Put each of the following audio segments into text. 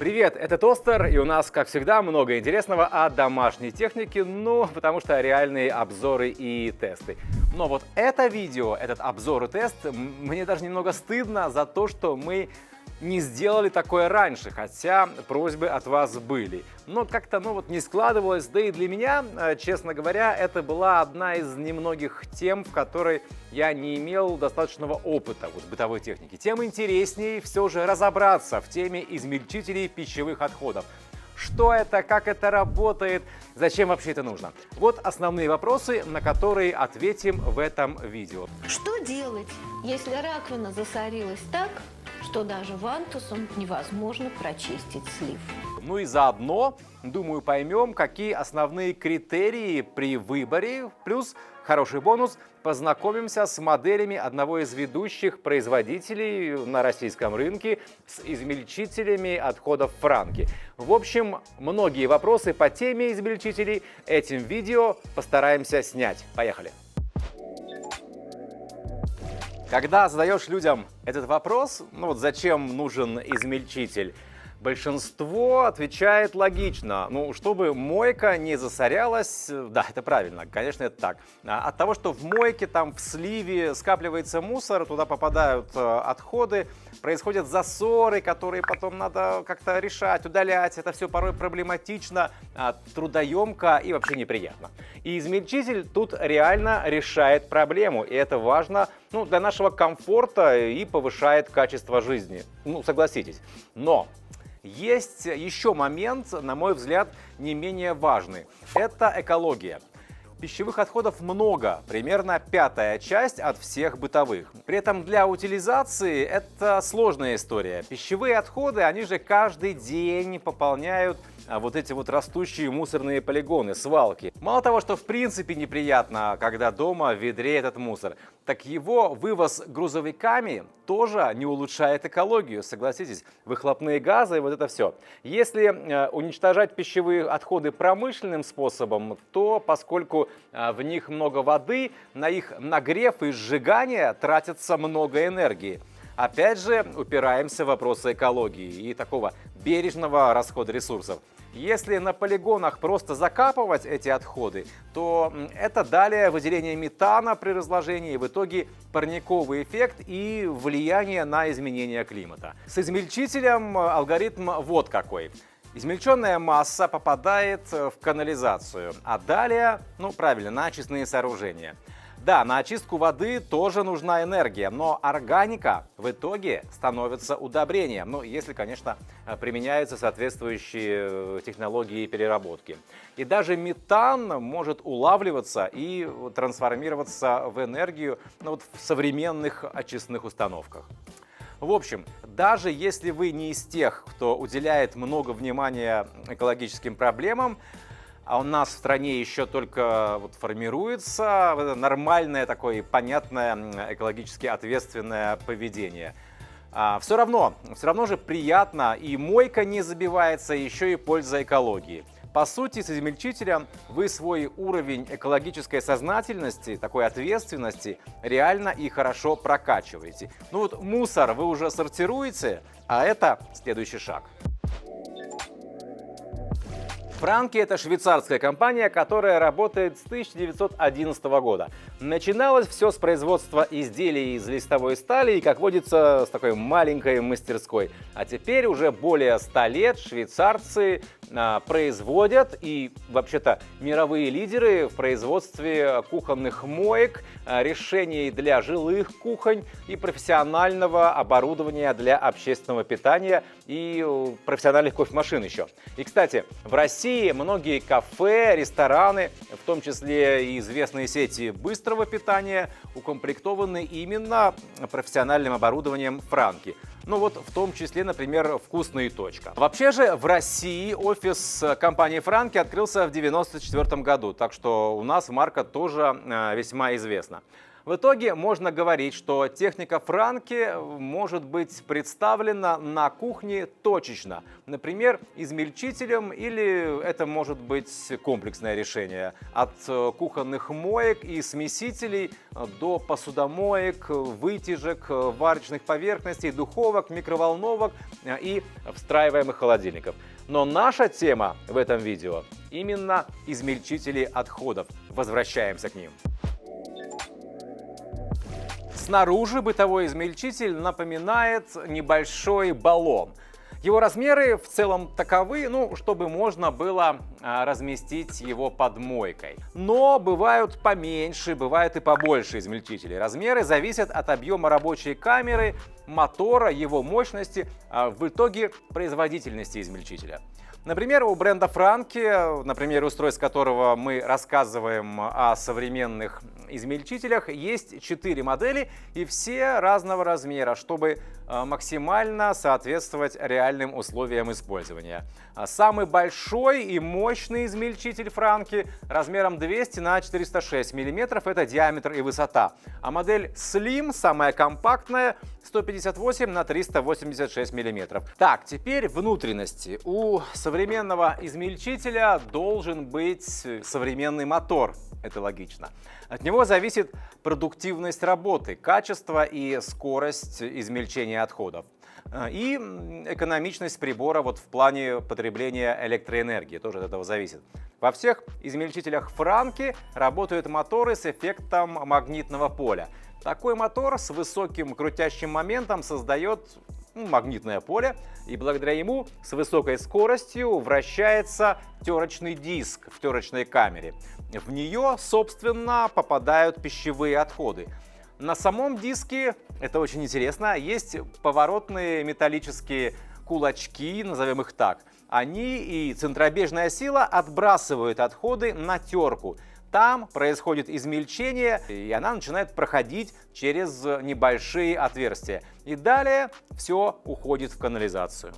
Привет, это Тостер, и у нас, как всегда, много интересного о домашней технике, потому что реальные обзоры и тесты. Но вот это видео, этот обзор и тест, мне даже немного стыдно за то, что мы не сделали такое раньше, хотя просьбы от вас были. Но как-то, не складывалось, да и для меня, честно говоря, это была одна из немногих тем, в которой я не имел достаточного опыта в бытовой технике. Тем интереснее все же разобраться в теме измельчителей пищевых отходов. Что это, как это работает, зачем вообще это нужно? Вот основные вопросы, на которые ответим в этом видео. Что делать, если раковина засорилась так, что даже вантусом невозможно прочистить слив? Ну и заодно, думаю, поймем, какие основные критерии при выборе, плюс хороший бонус, познакомимся с моделями одного из ведущих производителей на российском рынке с измельчителями отходов Franke. В общем, многие вопросы по теме измельчителей этим видео постараемся снять. Поехали! Когда задаешь людям этот вопрос, зачем нужен измельчитель, большинство отвечает логично. Чтобы мойка не засорялась, да, это правильно, конечно, это так. От того, что в мойке, в сливе скапливается мусор, туда попадают отходы, происходят засоры, которые потом надо как-то решать, удалять. Это все порой проблематично, трудоемко и вообще неприятно. И измельчитель тут реально решает проблему, и это важно для нашего комфорта и повышает качество жизни. Согласитесь. Но есть еще момент, на мой взгляд, не менее важный. Это экология. Пищевых отходов много, примерно 1/5 часть от всех бытовых. При этом для утилизации это сложная история. Пищевые отходы, они же каждый день пополняют эти растущие мусорные полигоны, свалки. Мало того, что в принципе неприятно, когда дома в ведре этот мусор, так его вывоз грузовиками тоже не улучшает экологию, согласитесь, выхлопные газы и это все. Если уничтожать пищевые отходы промышленным способом, то поскольку в них много воды, на их нагрев и сжигание тратится много энергии. Опять же, упираемся в вопросы экологии и такого бережного расхода ресурсов. Если на полигонах просто закапывать эти отходы, то это далее выделение метана при разложении, в итоге парниковый эффект и влияние на изменение климата. С измельчителем алгоритм вот какой. Измельченная масса попадает в канализацию, а далее, на очистные сооружения. Да, на очистку воды тоже нужна энергия, но органика в итоге становится удобрением, если, конечно, применяются соответствующие технологии переработки. И даже метан может улавливаться и трансформироваться в энергию в современных очистных установках. В общем, даже если вы не из тех, кто уделяет много внимания экологическим проблемам, а у нас в стране еще только формируется нормальное такое понятное экологически ответственное поведение. Все равно же приятно, и мойка не забивается, еще и польза экологии. По сути, с измельчителем вы свой уровень экологической сознательности, такой ответственности реально и хорошо прокачиваете. Мусор вы уже сортируете, а это следующий шаг. Franke – это швейцарская компания, которая работает с 1911 года. Начиналось все с производства изделий из листовой стали и, как водится, с такой маленькой мастерской. А теперь уже более 100 лет швейцарцы производят и, вообще-то, мировые лидеры в производстве кухонных моек, решений для жилых кухонь и профессионального оборудования для общественного питания и профессиональных кофемашин еще. И, кстати, в России многие кафе, рестораны, в том числе и известные сети быстрого питания, укомплектованы именно профессиональным оборудованием Franke. В том числе, например, «Вкусная точка». Вообще же в России офис компании Franke открылся в 1994 году, так что у нас марка тоже весьма известна. В итоге можно говорить, что техника Франки может быть представлена на кухне точечно. Например, измельчителем, или это может быть комплексное решение. От кухонных моек и смесителей до посудомоек, вытяжек, варочных поверхностей, духовок, микроволновок и встраиваемых холодильников. Но наша тема в этом видео именно измельчители отходов. Возвращаемся к ним. Снаружи бытовой измельчитель напоминает небольшой баллон. Его размеры в целом таковы, чтобы можно было разместить его под мойкой. Но бывают поменьше, бывают и побольше измельчители. Размеры зависят от объема рабочей камеры, мотора, его мощности, в итоге производительности измельчителя. Например, у бренда Franke, на примере устройств которого мы рассказываем о современных измельчителях, есть 4 модели и все разного размера, чтобы максимально соответствовать реальным условиям использования. Самый большой и мощный измельчитель Franke размером 200 на 406 мм – это диаметр и высота. А модель Slim, самая компактная, 158 на 386 мм. Так, теперь внутренности. У современного измельчителя должен быть современный мотор. Это логично. От него зависит продуктивность работы, качество и скорость измельчения отходов. И экономичность прибора в плане потребления электроэнергии тоже от этого зависит. Во всех измельчителях Franke работают моторы с эффектом магнитного поля. Такой мотор с высоким крутящим моментом создает магнитное поле, и благодаря ему с высокой скоростью вращается терочный диск в терочной камере. В нее, собственно, попадают пищевые отходы. На самом диске, это очень интересно, есть поворотные металлические кулачки, назовем их так. Они и центробежная сила отбрасывают отходы на терку. Там происходит измельчение, и она начинает проходить через небольшие отверстия. И далее все уходит в канализацию.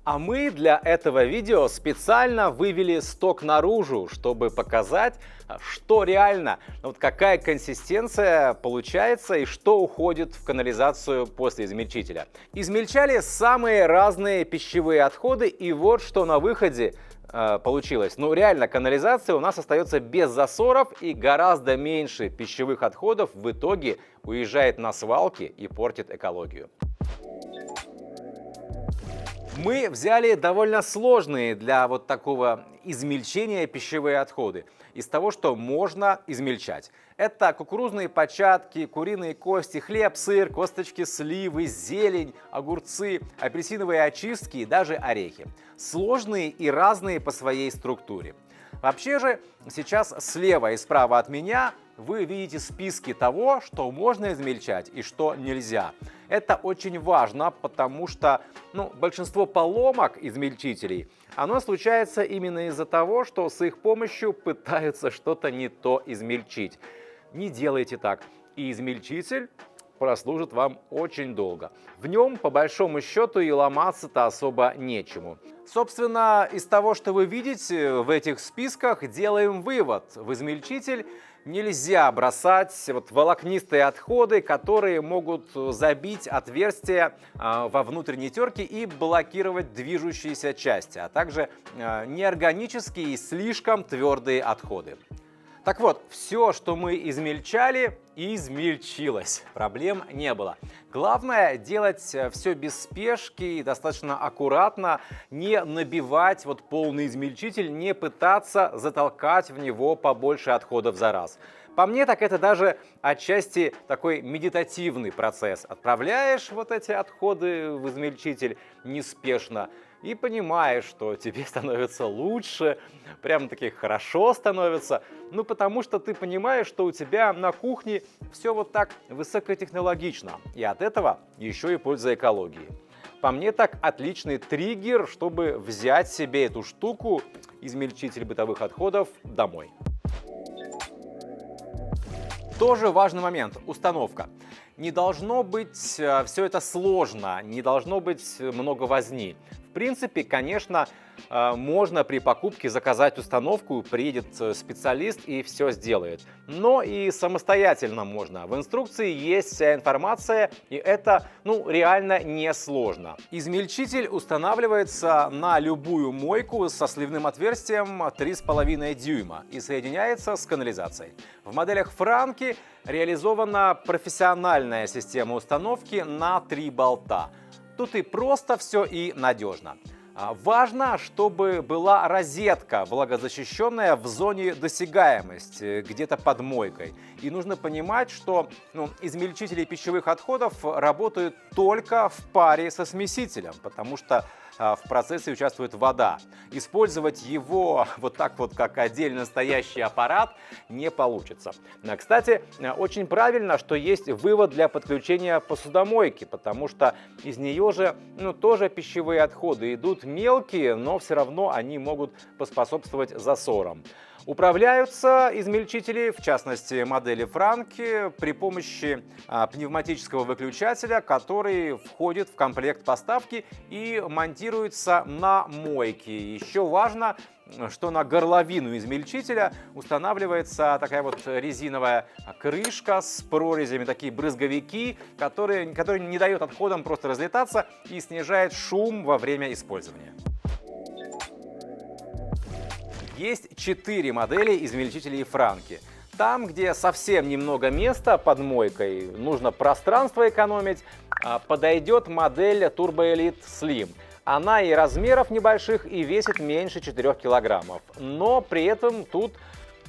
А мы для этого видео специально вывели сток наружу, чтобы показать, что реально, какая консистенция получается и что уходит в канализацию после измельчителя. Измельчали самые разные пищевые отходы, и вот что на выходе получилось. Реально, канализация у нас остается без засоров, и гораздо меньше пищевых отходов в итоге уезжает на свалки и портит экологию. Мы взяли довольно сложные для такого измельчения пищевые отходы из того, что можно измельчать. Это кукурузные початки, куриные кости, хлеб, сыр, косточки сливы, зелень, огурцы, апельсиновые очистки и даже орехи. Сложные и разные по своей структуре. Вообще же, сейчас слева и справа от меня вы видите списки того, что можно измельчать и что нельзя. Это очень важно, потому что большинство поломок измельчителей, оно случается именно из-за того, что с их помощью пытаются что-то не то измельчить. Не делайте так, и измельчитель прослужит вам очень долго. В нем, по большому счету, и ломаться-то особо нечему. Собственно, из того, что вы видите в этих списках, делаем вывод. В измельчитель нельзя бросать волокнистые отходы, которые могут забить отверстия во внутренней терке и блокировать движущиеся части, а также неорганические и слишком твердые отходы. Так вот, все, что мы измельчали, измельчилось. Проблем не было. Главное делать все без спешки и достаточно аккуратно, не набивать полный измельчитель, не пытаться затолкать в него побольше отходов за раз. По мне, так это даже отчасти такой медитативный процесс. Отправляешь эти отходы в измельчитель неспешно и понимаешь, что тебе становится лучше, прямо-таки хорошо становится, потому что ты понимаешь, что у тебя на кухне все так высокотехнологично, и от этого еще и польза экологии. По мне, так отличный триггер, чтобы взять себе эту штуку, измельчитель бытовых отходов, домой. Тоже важный момент – установка. Не должно быть все это сложно, не должно быть много возни. В принципе, конечно, можно при покупке заказать установку, приедет специалист и все сделает. Но и самостоятельно можно. В инструкции есть вся информация, и это, реально несложно. Измельчитель устанавливается на любую мойку со сливным отверстием 3,5 дюйма и соединяется с канализацией. В моделях Franke реализована профессиональная система установки на 3 болта. Тут и просто все, и надежно. Важно, чтобы была розетка влагозащищенная в зоне досягаемости, где-то под мойкой. И нужно понимать, что измельчители пищевых отходов работают только в паре со смесителем, потому что в процессе участвует вода. Использовать его вот так вот, как отдельно стоящий аппарат, не получится. Кстати, очень правильно, что есть вывод для подключения посудомойки, потому что из нее же тоже пищевые отходы идут мелкие, но все равно они могут поспособствовать засорам. Управляются измельчители, в частности модели Franke, при помощи пневматического выключателя, который входит в комплект поставки и монтируется на мойке. Еще важно, что на горловину измельчителя устанавливается такая вот резиновая крышка с прорезями, такие брызговики, которые не дают отходам просто разлетаться и снижает шум во время использования. Есть 4 модели измельчителей Franke. Там, где совсем немного места под мойкой, нужно пространство экономить, подойдет модель Turbo Elite Slim. Она и размеров небольших, и весит меньше 4 килограммов. Но при этом тут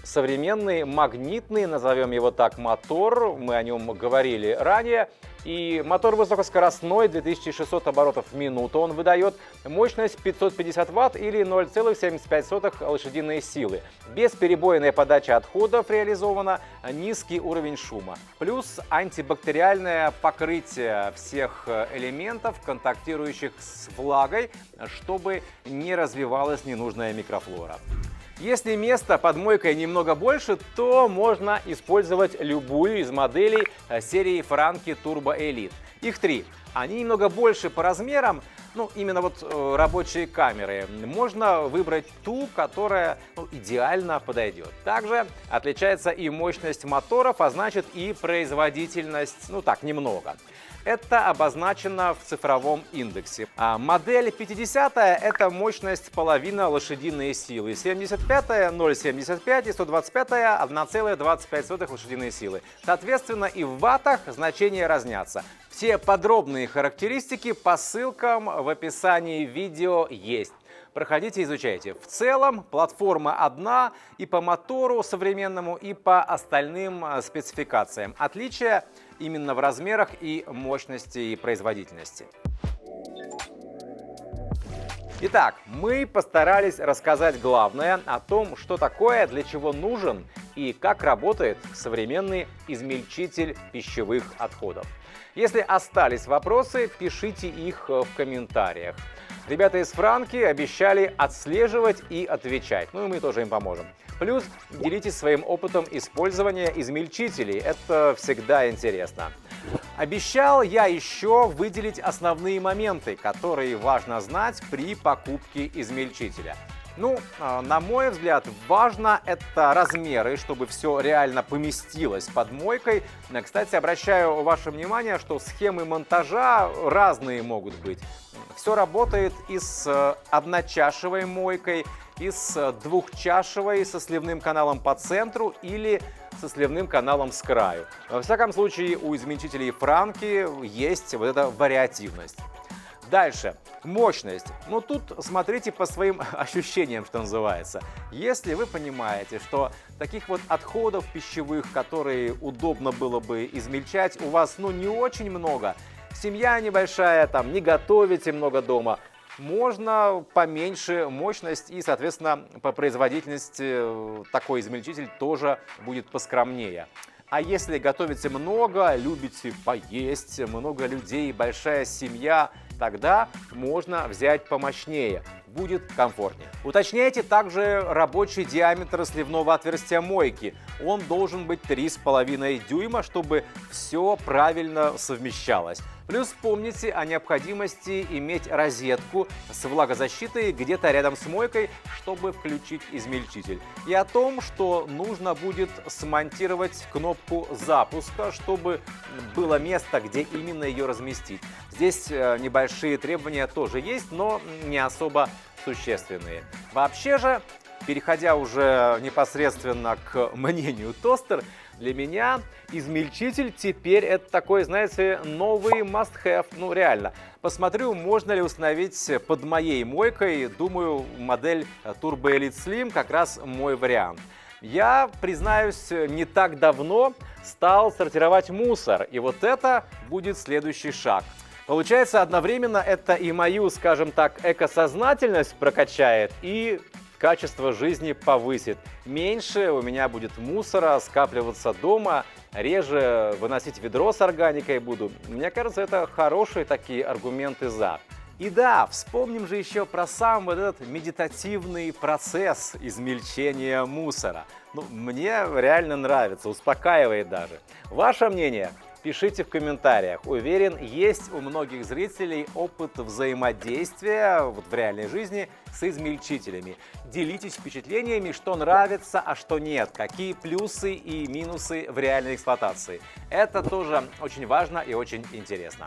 современный магнитный, назовем его так, мотор. Мы о нем говорили ранее. И мотор высокоскоростной, 2600 оборотов в минуту он выдает, мощность 550 Вт или 0,75 лошадиные силы. Бесперебойная подача отходов реализована, низкий уровень шума. Плюс антибактериальное покрытие всех элементов, контактирующих с влагой, чтобы не развивалась ненужная микрофлора. Если места под мойкой немного больше, то можно использовать любую из моделей серии Franke Turbo Elite. Их 3. Они немного больше по размерам, именно рабочие камеры. Можно выбрать ту, которая идеально подойдет. Также отличается и мощность моторов, а значит и производительность, немного. Это обозначено в цифровом индексе. Модель 50-я – это мощность половина лошадиные силы, 75-я – 0,75 и 125-я – 1,25 лошадиные силы. Соответственно, и в ваттах значения разнятся. Все подробные характеристики по ссылкам в описании видео есть. Проходите, изучайте. В целом платформа одна и по мотору современному, и по остальным спецификациям. Отличие именно в размерах и мощности и производительности. Итак, мы постарались рассказать главное о том, что такое, для чего нужен и как работает современный измельчитель пищевых отходов. Если остались вопросы, пишите их в комментариях. Ребята из Franke обещали отслеживать и отвечать, и мы тоже им поможем. Плюс делитесь своим опытом использования измельчителей, это всегда интересно. Обещал я еще выделить основные моменты, которые важно знать при покупке измельчителя. На мой взгляд, важно это размеры, чтобы все реально поместилось под мойкой. Кстати, обращаю ваше внимание, что схемы монтажа разные могут быть. Все работает и с одночашевой мойкой, и с двухчашевой со сливным каналом по центру или со сливным каналом с краю. Во всяком случае, у измельчителей Franke есть вот эта вариативность. Дальше. Мощность. Тут смотрите по своим ощущениям, что называется. Если вы понимаете, что таких отходов пищевых, которые удобно было бы измельчать, у вас не очень много, семья небольшая, не готовите много дома, можно поменьше мощность и, соответственно, по производительности такой измельчитель тоже будет поскромнее. А если готовите много, любите поесть, много людей, большая семья, тогда можно взять помощнее. будет комфортнее. Уточняйте также рабочий диаметр сливного отверстия мойки. Он должен быть 3,5 дюйма, чтобы все правильно совмещалось. Плюс помните о необходимости иметь розетку с влагозащитой где-то рядом с мойкой, чтобы включить измельчитель. И о том, что нужно будет смонтировать кнопку запуска, чтобы было место, где именно ее разместить. Здесь небольшие требования тоже есть, но не особо существенные. Вообще же, переходя уже непосредственно к мнению тостер, для меня измельчитель теперь это такой, знаете, новый must-have. Ну, реально. Посмотрю, можно ли установить под моей мойкой. Думаю, модель Turbo Elite Slim как раз мой вариант. Я, признаюсь, не так давно стал сортировать мусор. И вот это будет следующий шаг. Получается, одновременно это и мою, скажем так, экосознательность прокачает, и качество жизни повысит. Меньше у меня будет мусора скапливаться дома, реже выносить ведро с органикой буду. Мне кажется, это хорошие такие аргументы за. И да, вспомним же еще про сам вот этот медитативный процесс измельчения мусора. Ну, мне реально нравится, успокаивает даже. Ваше мнение? Пишите в комментариях. Уверен, есть у многих зрителей опыт взаимодействия вот в реальной жизни с измельчителями. Делитесь впечатлениями, что нравится, а что нет. Какие плюсы и минусы в реальной эксплуатации. Это тоже очень важно и очень интересно.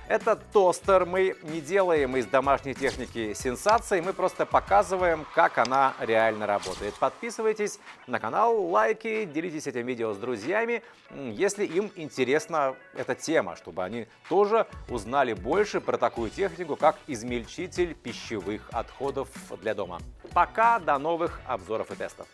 Этот тостер мы не делаем из домашней техники сенсации, мы просто показываем, как она реально работает. Подписывайтесь на канал, лайки, делитесь этим видео с друзьями, если им интересна эта тема, чтобы они тоже узнали больше про такую технику, как измельчитель пищевых отходов для дома. Пока, до новых обзоров и тестов.